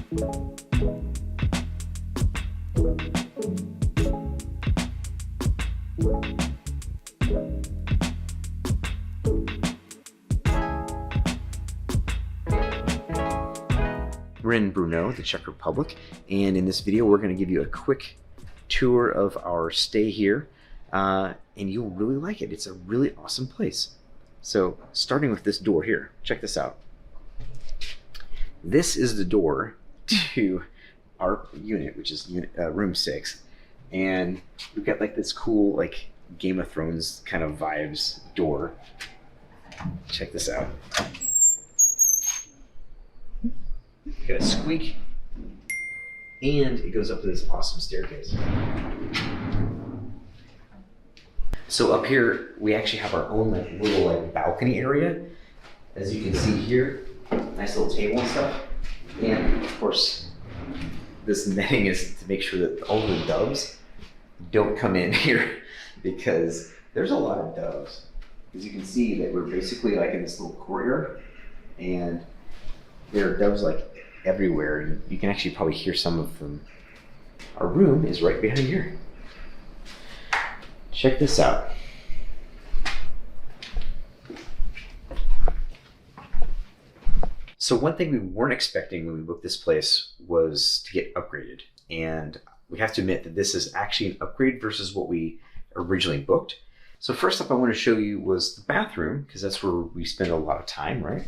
We're in Brno, the Czech Republic, and in this video we're going to give you a quick tour of our stay here, and you'll really like it. It's a really awesome place. So starting with this door here, check this out. This is the door to our unit, which is room 6, and we've got like this cool like Game of Thrones kind of vibes door. Check this out. Got a squeak, and it goes up to this awesome staircase. So up here, we actually have our own like little like balcony area. As you can see here, nice little table and stuff. And of course, this netting is to make sure that all the doves don't come in here because there's a lot of doves. As you can see that we're basically like in this little courtyard, and there are doves like everywhere, and you can actually probably hear some of them. Our room is right behind here. Check this out. So one thing we weren't expecting when we booked this place was to get upgraded, and we have to admit that this is actually an upgrade versus what we originally booked. So first up I want to show you was the bathroom, because that's where we spend a lot of time, right?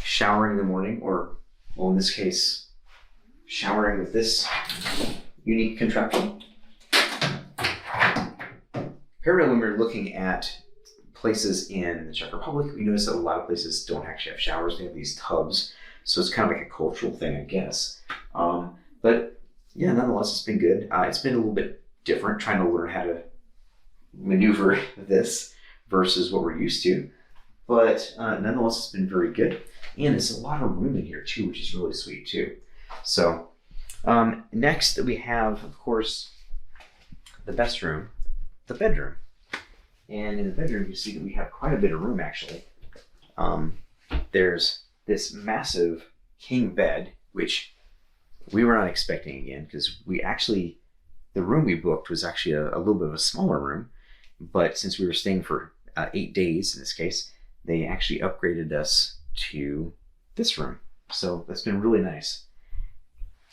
Showering in the morning, or well, in this case, showering with this unique contraption. Apparently, when we were looking at places in the Czech Republic, we noticed that a lot of places don't actually have showers. They have these tubs, so it's kind of like a cultural thing, I guess. But yeah, nonetheless, it's been good. It's been a little bit different trying to learn how to maneuver this versus what we're used to. But nonetheless, it's been very good. And there's a lot of room in here too, which is really sweet too. So next we have, of course, the best room, the bedroom. And in the bedroom, you see that we have quite a bit of room actually. There's this massive king bed, which we were not expecting again, because the room we booked was actually a little bit of a smaller room. But since we were staying for 8 days in this case, they actually upgraded us to this room. So that's been really nice.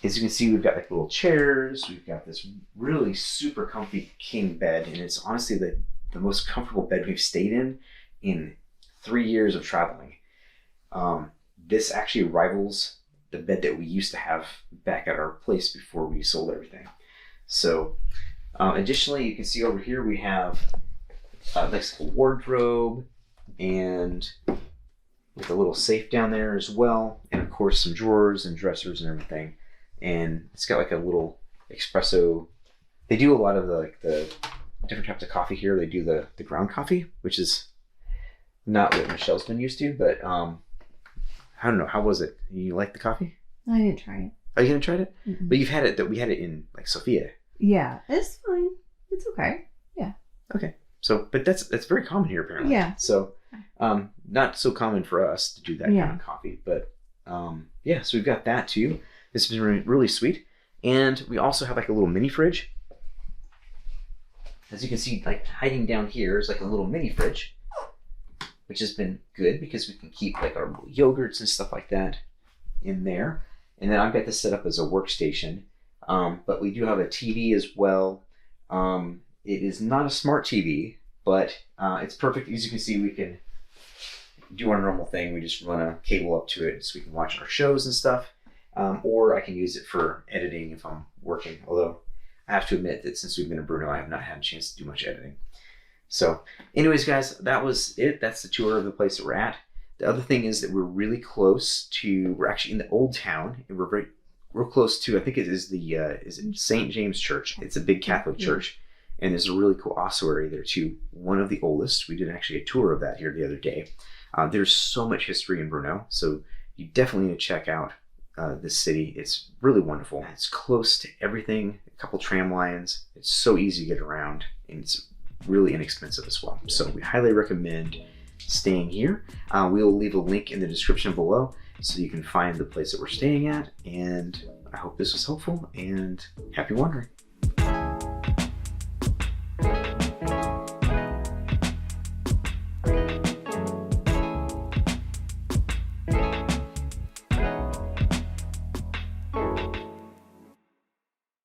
As you can see, we've got like little chairs, we've got this really super comfy king bed, and it's honestly the most comfortable bed we've stayed in 3 years of traveling. This actually rivals the bed that we used to have back at our place before we sold everything. So additionally, you can see over here we have this wardrobe, and with a little safe down there as well, and of course some drawers and dressers and everything. And it's got like a little espresso. They do a lot of the different types of coffee here. They do the ground coffee, which is not what Michelle's been used to, but I don't know, how was it? You like the coffee? I didn't try it. Oh, you haven't tried it? Mm-mm. But you've had it, we had it in like Sofia. Yeah, it's fine. It's okay. Yeah. Okay. So, but that's very common here apparently. Yeah. So, not so common for us to do that kind of coffee, but yeah, so we've got that too. This has been really sweet. And we also have like a little mini fridge. As you can see, like hiding down here is like a little mini fridge, which has been good because we can keep like our yogurts and stuff like that in there. And then I've got this set up as a workstation, but we do have a TV as well. It is not a smart TV, but it's perfect. As you can see, we can do our normal thing. We just run a cable up to it so we can watch our shows and stuff. Or I can use it for editing if I'm working. Although I have to admit that since we've been in Brno, I have not had a chance to do much editing. So anyways, guys, that was it. That's the tour of the place that we're at. The other thing is that we're really close to, we're actually in the old town, and we're real close to, I think it is is it St. James Church. It's a big Catholic church. And there's a really cool ossuary there too. One of the oldest. We did actually a tour of that here the other day. There's so much history in Brno, so you definitely need to check out this city. It's really wonderful. It's close to everything, a couple tram lines. It's so easy to get around, and it's really inexpensive as well. So we highly recommend staying here. We'll leave a link in the description below so you can find the place that we're staying at. And I hope this was helpful, and happy wandering.